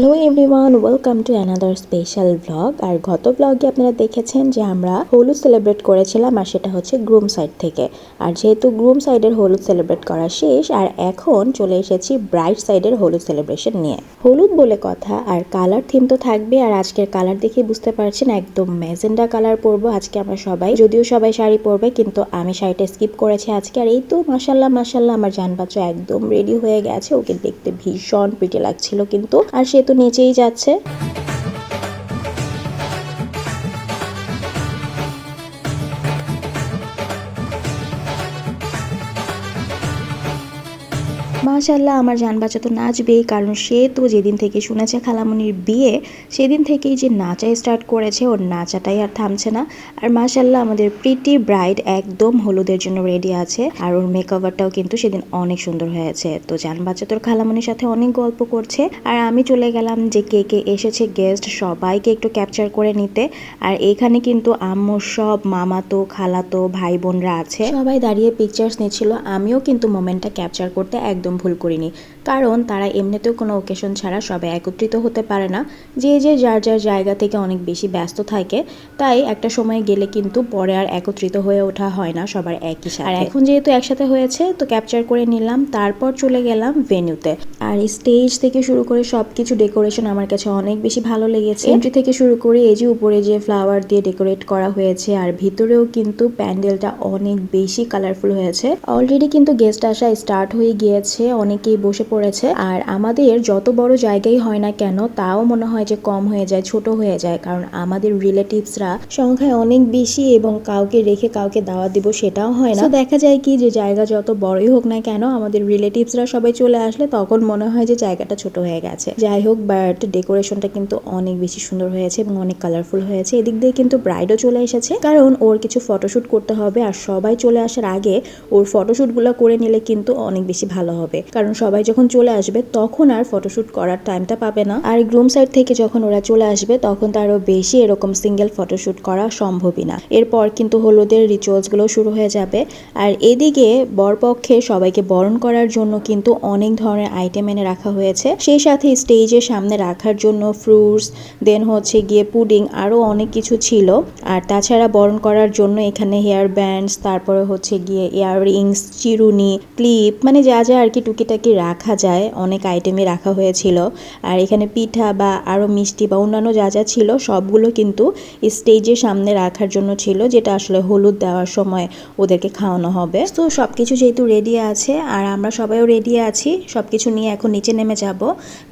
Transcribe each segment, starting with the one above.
Hello everyone, welcome to another special blog. আর গত ব্লগে আপনারা দেখেছেন যে আমরা হলুদ সেলিব্রেট করেছিলাম, আর সেটা হচ্ছে গ্রুম সাইড থেকে। আর যেহেতু গ্রুম সাইডের হলুদ সেলিব্রেট করা শেষ, আর এখন চলে এসেছি ব্রাইড সাইডের হলুদ সেলিব্রেশন নিয়ে। হলুদ বলে কথা, আর কালার থিম তো থাকবে। আর আজকের কালার দেখে বুঝতে পারছেন একদম ম্যাজেন্ডা কালার পরবো আজকে আমরা সবাই। যদিও সবাই শাড়ি পরবে, কিন্তু আমি শাড়িটা স্কিপ করেছি আজকে। আর এই তো মাশাল্লাহ মাশাল্লাহ আমার জান বাচ্চা একদম রেডি হয়ে গেছে। ওকে দেখতে ভীষণ প্রিটি লাগছিল কিন্তু। আর সে তো নিচেই যাচ্ছে। মাশাল্লাহ আমার জান বাচ্চা তো নাচবেই, কারণ সে তো যেদিন থেকে শুনেছে খালামণির বিয়ে সেদিন থেকেই যে নাচাই স্টার্ট করেছে, ওর নাচাটাই আর থামছে না। আর মাশাল্লাহ আমাদের প্রিটি ব্রাইড একদম হলুদের জন্য রেডি আছে, আর ওর মেকওভারটাও কিন্তু সেদিন অনেক সুন্দর হয়েছে। তো জান বাচ্চা তোর খালামণির সাথে অনেক গল্প করছে, আর আমি চলে গেলাম যে কে কে এসেছে গেস্ট সবাইকে একটু ক্যাপচার করে নিতে। আর এখানে কিন্তু আম্মুর সব মামাতো খালাতো ভাই বোনরা আছে, সবাই দাঁড়িয়ে পিকচার্স নিচ্ছিল। আমিও কিন্তু মোমেন্টটা ক্যাপচার করতে একদম ভুল করিনি, কারণ তারা এমনিতেও কোনো ওকেশন ছাড়া সবাই একত্রিত হতে পারে না। যে যে যার যার জায়গা থেকে অনেক বেশি ব্যস্ত থাকে, তাই একটা সময় গেলে কিন্তু পরে আর একত্রিত হয়ে ওঠা হয় না সবার একই সাথে। আর এখন যেহেতু একসাথে হয়েছে, তো ক্যাপচার করে নিলাম। তারপর চলে গেলাম ভেন্যুতে। আর স্টেজ থেকে শুরু করে সবকিছু ডেকোরেশন আমার কাছে অনেক বেশি ভালো লেগেছে। এন্ট্রি থেকে শুরু করে এই যে উপরে যে ফ্লাওয়ার দিয়ে ডেকোরেট করা হয়েছে, আর ভিতরেও কিন্তু প্যান্ডেলটা অনেক বেশি কালারফুল হয়েছে। অলরেডি কিন্তু গেস্ট আসা স্টার্ট হয়ে গিয়েছে, অনেকেই বসে পড়েছে। আর আমাদের যত বড় জায়গায় হয় না কেন, তাও মনে হয় যে কম হয়ে যায়, ছোট হয়ে যায়, কারণ আমাদের রিলেটিভসরা সংখ্যায় অনেক বেশি, এবং কাউকে রেখে কাউকে দাওয়াত দিব সেটাও হয় না। তো দেখা যায় কি যে জায়গা যত বড়ই হোক না কেন, আমাদের রিলেটিভসরা সবাই চলে আসলে তখন মনে হয় যে জায়গাটা ছোট হয়ে গেছে। যাই হোক, বাট ডেকোরেশনটা কিন্তু অনেক বেশি সুন্দর হয়েছে এবং অনেক কালারফুল হয়েছে। এদিক দিয়ে কিন্তু ব্রাইডও চলে এসেছে, কারণ ওর কিছু ফটোশুট করতে হবে। আর সবাই চলে আসার আগে ওর ফটোশুটগুলো করে নিলে কিন্তু অনেক বেশি ভালো হবে, কারণ সবাই যখন চলে আসবে তখন আর ফটোশুট করার টাইমটা পাবে না। আর গ্রুম সাইড থেকে যখন ওরা চলে আসবে তখন তারও বেশি এরকম সিঙ্গেল ফটোশুট করা সম্ভবই না। এরপর কিন্তু হলুদের রিচুয়ালসগুলো শুরু হয়ে যাবে। আর এদিকে বরপক্ষে সবাইকে বরণ করার জন্য কিন্তু অনেক ধরনের আইটেম এনে রাখা হয়েছে। সেই সাথে স্টেজের সামনে রাখার জন্য ফ্রুটস, দেন হচ্ছে গিয়ে পুডিং, আরও অনেক কিছু ছিল। আর তাছাড়া বরণ করার জন্য এখানে হেয়ার ব্যান্ডস, তারপরে হচ্ছে গিয়ে ইয়াররিংস, চিরুনি, ক্লিপ, মানে যা যা আর কি টুকিটাকি রাখা যায় অনেক আইটেমই রাখা হয়েছিল। আর এখানে পিঠা বা আরও মিষ্টি বা অন্যান্য যা যা ছিল সবগুলো কিন্তু স্টেজের সামনে রাখার জন্য ছিল, যেটা আসলে হলুদ দেওয়ার সময় ওদেরকে খাওয়ানো হবে। তো সব কিছু যেহেতু রেডি আছে, আর আমরা সবাইও রেডি আছি, সব কিছু নিয়ে এখন নিচে নেমে যাব।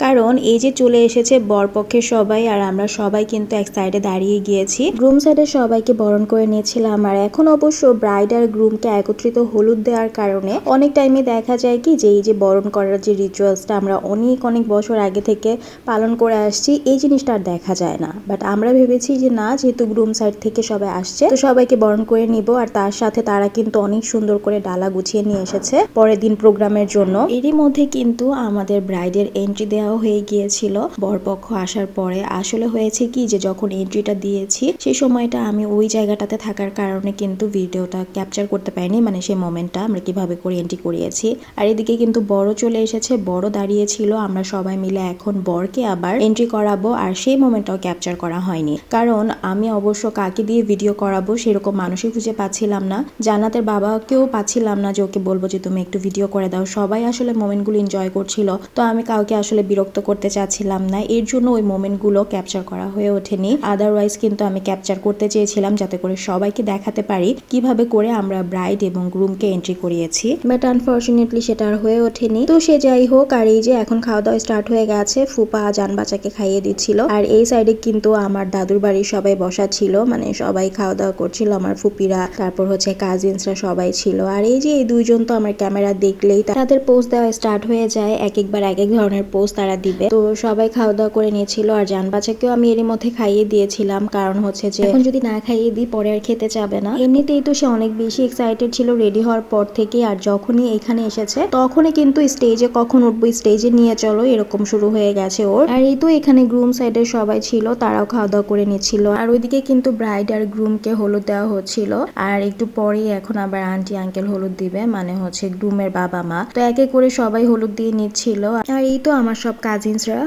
কারণ এই যে চলে এসেছে বরপক্ষের সবাই, আর আমরা সবাই কিন্তু এক সাইডে দাঁড়িয়ে গিয়েছি। গ্রুম সাইডে সবাইকে বরণ করে নিয়েছিলাম। আর এখন অবশ্য ব্রাইড আর গ্রুমকে একত্রিত হলুদ দেওয়ার কারণে অনেক টাইমে দেখা যায় কি যে এই যে বরণ করার যে রিচুয়ালসটা আমরা অনেক অনেক বছর আগে থেকে পালন করে আসছি, এই জিনিসটা আর দেখা যায় না। বাট আমরা ভেবেছি যে না, যেহেতু গ্রুম সাইড থেকে সবাই আসছে, তো সবাইকে বরণ করে নিব। আর তার সাথে তারা কিন্তু অনেক সুন্দর করে ডালা গুছিয়ে নিয়ে এসেছে পরের দিন প্রোগ্রামের জন্য। এরই মধ্যে কিন্তু আমাদের ব্রাইডের এন্ট্রি দেওয়া হয়ে গিয়েছিল বরপক্ষ আসার পরে। আসলে হয়েছে কি যে যখন এন্ট্রিটা দিয়েছি সেই সময়টা আমি ওই জায়গাটাতে থাকার কারণে কিন্তু ভিডিওটা ক্যাপচার করতে পারিনি, মানে সেই মোমেন্টটা আমরা কিভাবে করে এন্ট্রি করিয়েছি। আর এদিকে কিন্তু বড় চলে এসেছে, বড় দাঁড়িয়েছিল। আমরা সবাই মিলে এখন বরকে আবার এন্ট্রি করাবো, আর সেই মোমেন্টটাও ক্যাপচার করা হয়নি, কারণ আমি অবশ্য কাকে দিয়ে ভিডিও করাবো সেরকম মানুষই খুঁজে পাচ্ছিলাম না। জান্নাতের বাবাকেও পাচ্ছিলাম না যে ওকে বলবো যে তুমি একটু ভিডিও করে দাও। সবাই আসলে মোমেন্টগুলো এনজয় করছিল, তো আমি কাউকে আসলে বিরক্ত করতে চাচ্ছিলাম না, এর জন্য ওই মোমেন্টগুলো ক্যাপচার করা হয়ে ওঠেনি। আদারওয়াইজ কিন্তু আমি ক্যাপচার করতে চেয়েছিলাম যাতে করে সবাইকে দেখাতে পারি কিভাবে করে আমরা ব্রাইড এবং গ্রুমকে এন্ট্রি করিয়েছি, বাট আনফরচুনেটলি সেটা আর হয়ে ওঠেনি। তো সে যাই হোক, আর এই যে এখন খাওয়া দাওয়া স্টার্ট হয়ে গেছে। ফুপা জান বাচ্চাকে খাইয়ে দিচ্ছিল, আর এই সাইডে কিন্তু আমার দাদুর বাড়ির সবাই বসা ছিল, মানে সবাই খাওয়া দাওয়া করছিল। আমার ফুপিরা, তারপর হচ্ছে কাজিনসরা সবাই ছিল। আর এই যে এই দুইজন তো আমার ক্যামেরা দেখলেই তাদের পোস্ট দেওয়া স্টার্ট হয়ে যায়, এক একবার এক এক ধরনের পোস্ট তারা দিবে। তো সবাই খাওয়া দাওয়া করে নিয়েছিল, আর জান বাচ্চাকেও আমি এরই মধ্যে খাইয়ে দিয়েছিলাম, কারণ হচ্ছে যে এখন যদি না খাইয়ে দিই পরে আর খেতে চাবে না। এমনিতেই তো সে অনেক বেশি এক্সাইটেড ছিল রেডি হওয়ার পর থেকে, আর যখনই এখানে এসেছে তখনই কিন্তু স্টেজে কখন উঠবো, স্টেজে নিয়ে চলো, এরকম শুরু হয়ে গেছে ওর। আর এই তো এখানে গ্রুম সাইডের সবাই ছিল, তারাও খাওয়া দাওয়া করে নিচ্ছিল। আর ওইদিকে কিন্তু ব্রাইড আর গ্রুমকে হলুদ দেওয়া হচ্ছিল। আর একটু পরেই এখন আবার আন্টি আঙ্কেল হলুদ দিবে, মানে হচ্ছে গ্রুমের বাবা মা। তো একে করে সবাই হলুদ দিয়ে নিচ্ছিল। আর এই তো আমার সব কাজিনসরা।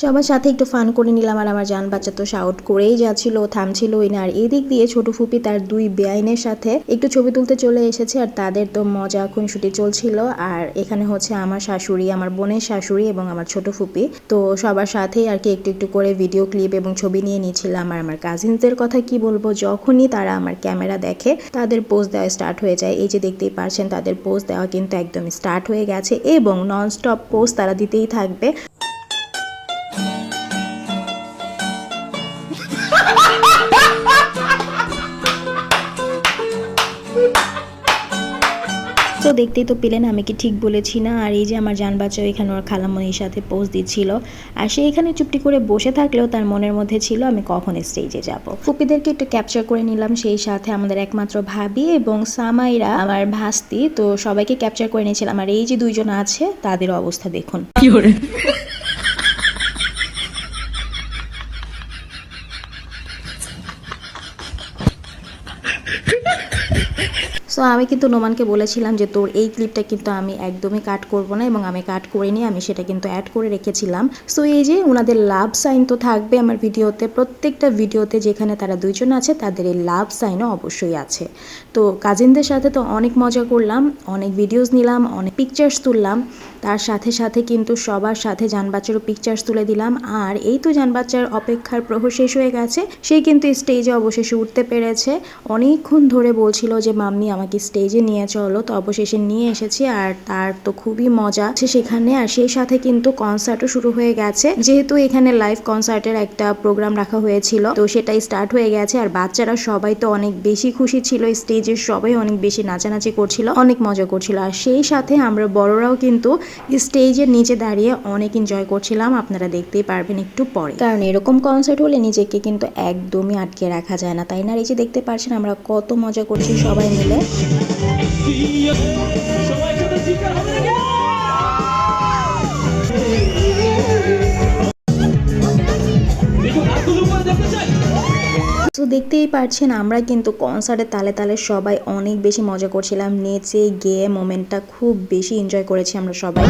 সবার সাথে একটু ফান করে নিলাম। আর আমার জান বাচ্চা তো শাউট করেই যাচ্ছিল, থামছিলই না। আর এদিক দিয়ে ছোট ফুপি তার দুই বেআইনের সাথে একটু ছবি তুলতে চলে এসেছে, আর তাদের তো মজা খুনসুটি চলছিল। আর এখানে হচ্ছে আমার শাশুড়ি, আমার বোনের শাশুড়ি এবং আমার ছোট ফুপি, তো সবার সাথেই আর কি একটু একটু করে ভিডিও ক্লিপ এবং ছবি নিয়ে নিয়েছিলাম। আর আমার কাজিনসদের কথা কি বলবো, যখনই তারা আমার ক্যামেরা দেখে তাদের পোজ দেওয়া স্টার্ট হয়ে যায়। এই যে দেখতেই পারছেন তাদের পোজ দেওয়া কিন্তু একদম স্টার্ট হয়ে গেছে এবং নন স্টপ পোজ তারা দিতেই থাকবে। তো দেখতেই তো পেলেন আমি কি ঠিক বলেছি না। আর এই যে আমার জান বাচ্চাও এখানে ওর খালামণির সাথে পোজ দিচ্ছিল, আর সে এখানে চুপটি করে বসে থাকলেও তার মনের মধ্যে ছিল আমি কখন স্টেজে যাব। ফুপিদেরকে একটু ক্যাপচার করে নিলাম, সেই সাথে আমাদের একমাত্র ভাবি এবং সামাইরা আমার ভাস্তি, তো সবাইকে ক্যাপচার করে নিয়েছিলাম। আর এই যে দুইজন আছে তাদের অবস্থা দেখুন। সো আমি কিন্তু নোমানকে বলেছিলাম যে তোর এই ক্লিপটা কিন্তু আমি একদমই কাট করব না, এবং আমি কাট করিনি, আমি সেটা কিন্তু অ্যাড করে রেখেছিলাম। সো এই যে ওনাদের লাভ সাইন তো থাকবে আমার ভিডিওতে, প্রত্যেকটা ভিডিওতে যেখানে তারা দুইজন আছে তাদের এই লাভ সাইনও অবশ্যই আছে। তো কাজিনদের সাথে তো অনেক মজা করলাম, অনেক ভিডিওস নিলাম, অনেক পিকচার্স তুললাম, তার সাথে সাথে কিন্তু সবার সাথে জান বাচ্চারও পিকচার্স তুলে দিলাম। আর এই তো জান বাচ্চার অপেক্ষার প্রহর শেষ হয়ে গেছে, সে কিন্তু স্টেজে অবশেষে উঠতে পেরেছে। অনেকক্ষণ ধরে বলছিল যে মাম্মি আমাকে স্টেজে নিয়ে চলো, তো অবশেষে নিয়ে এসেছি। আর তার তো খুবই মজা আছে সেখানে। আর সেই সাথে কিন্তু কনসার্টও শুরু হয়ে গেছে, যেহেতু এখানে লাইভ কনসার্টের একটা প্রোগ্রাম রাখা হয়েছিল, তো সেটাই স্টার্ট হয়ে গেছে। আর বাচ্চারা সবাই তো অনেক বেশি খুশি ছিল, স্টেজের সবাই অনেক বেশি নাচানাচি করছিল, অনেক মজা করছিল। আর সেই সাথে আমরা বড়রাও কিন্তু স্টেজের নিচে দাঁড়িয়ে অনেক এনজয় করছিলাম, আপনারা দেখতেই পারবেন একটু পরে। কারণ এরকম কনসার্ট হলে নিজেকে কিন্তু একদমই আটকে রাখা যায় না, তাই না? এই যে দেখতে পাচ্ছেন আমরা কত মজা করছি সবাই মিলে। তো দেখতেই পারছেন আমরা কিন্তু কনসার্টে তালে তালে সবাই অনেক বেশি মজা করছিলাম, নেচে গেয়ে মোমেন্টটা খুব বেশি এনজয় করেছি আমরা সবাই।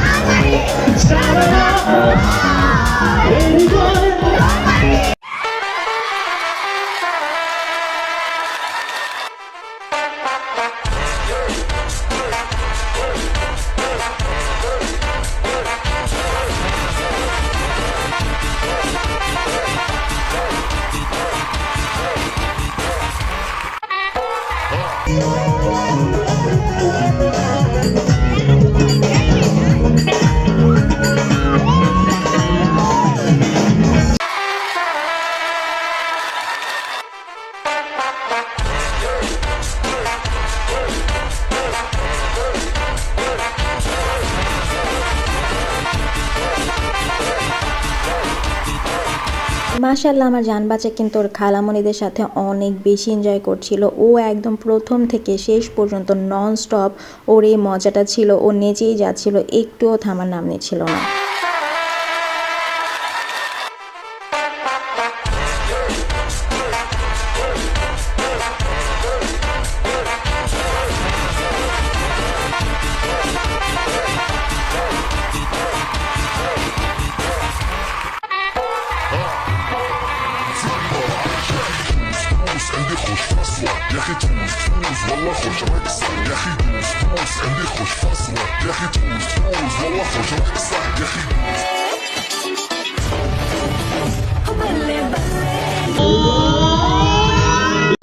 মাশাআল্লাহ আমার জান বাচ্চা কিন্তু ওর খালামণিদের সাথে অনেক বেশি এনজয় করছিল। ও একদম প্রথম থেকে শেষ পর্যন্ত নন স্টপ ওর এই মজাটা ছিল, ও নেচেই যাচ্ছিল, একটুও থামার নাম নিচ্ছিল না। يا اخي تفوز والله خوش صح يا اخي تفوز عندي خوش فاصلة يا اخي تفوز والله خوش صح يا اخي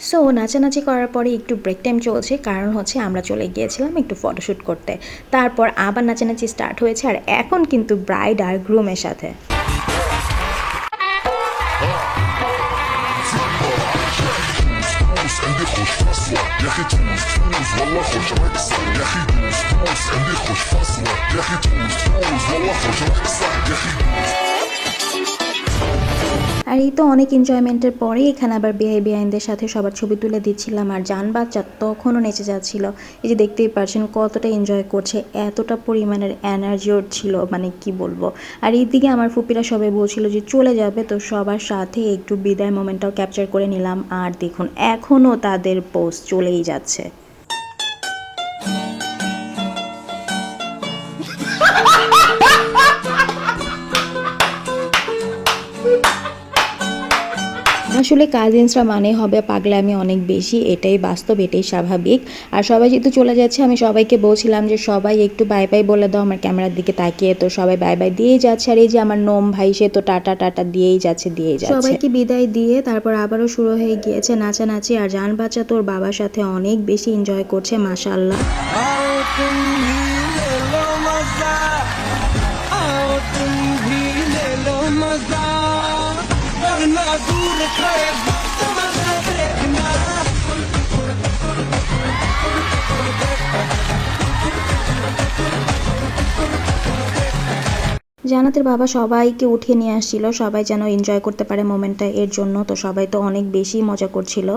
সো নাচানাচি করার পরে একটু ব্রেক টাইম চলছে, কারণ হচ্ছে আমরা চলে গিয়েছিলাম একটু ফটোশ্যুট করতে। তারপর আবার নাচানাচি স্টার্ট হয়েছে, আর এখন কিন্তু ব্রাইড আর গ্রুমের সাথে। عندي خوش فاصلة يا اخي تفوز والله خوش صح يا اخي تفوز عندي خوش فاصلة يا اخي تفوز والله خوش صح يا اخي আর এই তো অনেক এনজয়মেন্টের পরে এখানে আবার বেআইনদের সাথে সবার ছবি তুলে দিচ্ছিলাম। আর জান বাচ্চা তখনও নেচে যাচ্ছিল, এই যে দেখতেই পাচ্ছেন কতটা এনজয় করছে, এতটা পরিমাণের এনার্জি ওর ছিল মানে কি বলবো। আর এইদিকে আমার ফুপিরা সবাই বলছিল যে চলে যাবে, তো সবার সাথে একটু বিদায় মোমেন্টটাও ক্যাপচার করে নিলাম। আর দেখুন এখনও তাদের পোস্ট চলেই যাচ্ছে। আসলে কাজিনসরা মানে হবে পাগলামি অনেক বেশি, এটাই বাস্তব, এটাই স্বাভাবিক। আর সবাই যেহেতু চলে যাচ্ছে, আমি সবাইকে বলছিলাম যে সবাই একটু বাই বাই বলে দাও আমার ক্যামেরার দিকে তাকিয়ে। তো সবাই বাই বাই দিয়েই যাচ্ছে। আর এই যে আমার নোম ভাই, সে তো টাটা টাটা দিয়েই যাচ্ছে। সবাইকে বিদায় দিয়ে তারপর আবারও শুরু হয়ে গিয়েছে নাচানাচি। আর জান বাচ্চা তোর বাবার সাথে অনেক বেশি এনজয় করছে মাশাআল্লাহ। জান্নাতের বাবা সবাইকে উঠিয়ে নিয়ে আসছিল, সবাই যেন এনজয় করতে পারে মোমেন্টটা, এর জন্য। তো সবাই তো অনেক বেশি মজা করছিল।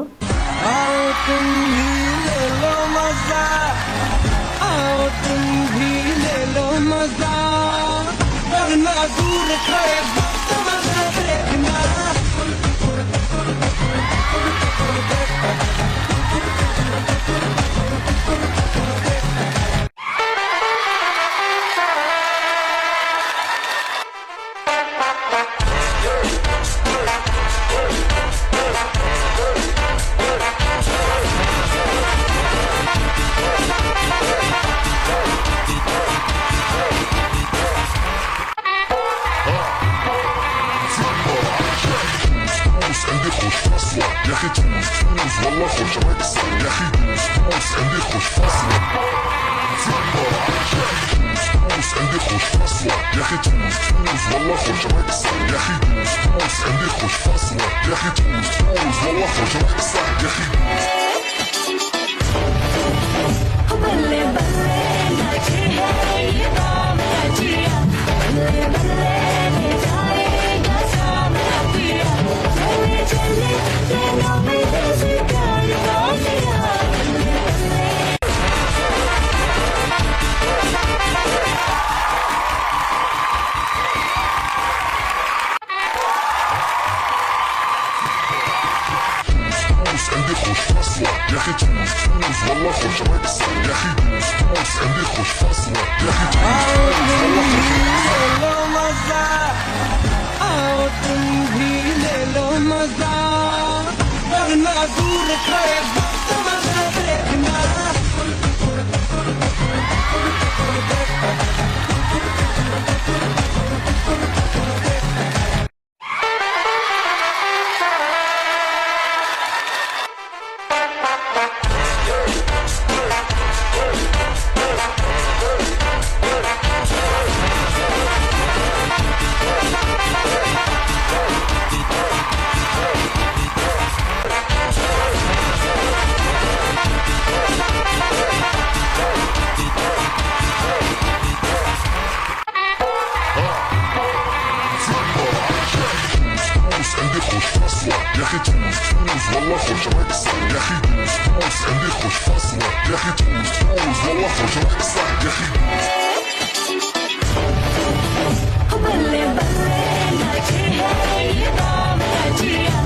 عندي خوش فاصلة يا أخي تفوز تفوز والله خوش رقصة يا أخي دوس دوس عندي خوش فاصلة تفوز عندي خوش فاصلة يا أخي تفوز تفوز والله خوش رقصة يا أخي دوس دوس عندي خوش فاصلة يا أخي تفوز تفوز والله خوش رقصة يا أخي دوس بلي بلي ناچي है ये दाम नचिया बल्ले बल्ले जाएगा सामना पिया चले चले तेरा में देश प्यार बाजिया बल्ले बल्ले عندي خوش فاصلة يا أخي تفوز تفوز والله خوش رقصة يا أخي دوس دوس عندي خوش فاصلة يا أخي تفوز والله خوش رقصة आओ तुम भी ले लो मजा वरना दूर खड़े वक्त मजा देखना عندي خوش فاصلة يا أخي تفوز تفوز والله خوش رقصة يا أخي دوس دوس عندي خوش فاصلة يا أخي تفوز تفوز والله خوش رقصة يا أخي دوس بلي بلي ناچي है ये दाम नचिया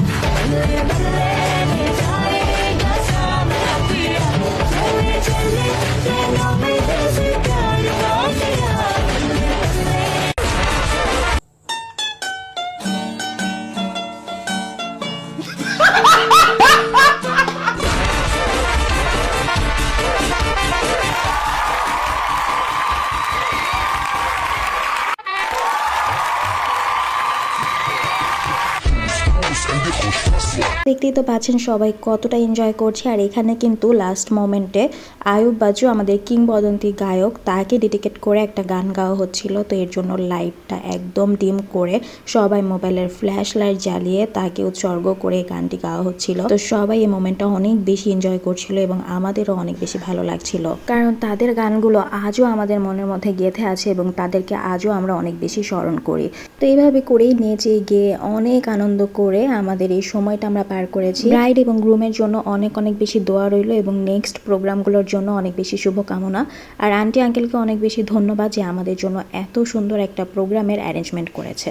बल्ले बल्ले जाएगा सामना पिया चले चले तेरा में देश प्यार बाजिया बल्ले बल्ले দেখতেই তো পাচ্ছেন সবাই কতটা এনজয় করছে। আর এখানে কিন্তু লাস্ট মোমেন্টে আয়ুব বাচ্চু, আমাদের কিংবদন্তি গায়ক, তাকে ডেডিকেট করে একটা গান গাওয়া হচ্ছিল। তো এর জন্য লাইটটা একদম ডিম করে সবাই মোবাইলের ফ্ল্যাশ লাইট জ্বালিয়ে তাকে উৎসর্গ করে এই গানটি গাওয়া হচ্ছিল। তো সবাই এই মোমেন্টটা অনেক বেশি এনজয় করছিল এবং আমাদেরও অনেক বেশি ভালো লাগছিল, কারণ তাদের গানগুলো আজও আমাদের মনের মধ্যে গেঁথে আছে এবং তাদেরকে আজও আমরা অনেক বেশি স্মরণ করি। তো এইভাবে করেই নেচে গিয়ে অনেক আনন্দ করে আমাদের এই সময়টা আমরা পার করেছি। ব্রাইড এবং গ্রুমের জন্য অনেক অনেক বেশি দোয়া রইল এবং নেক্সট প্রোগ্রামগুলোর জন্য অনেক বেশি শুভকামনা। আর আন্টি আঙ্কেলকে অনেক বেশি ধন্যবাদ যে আমাদের জন্য এত সুন্দর একটা প্রোগ্রামের অ্যারেঞ্জমেন্ট করেছে।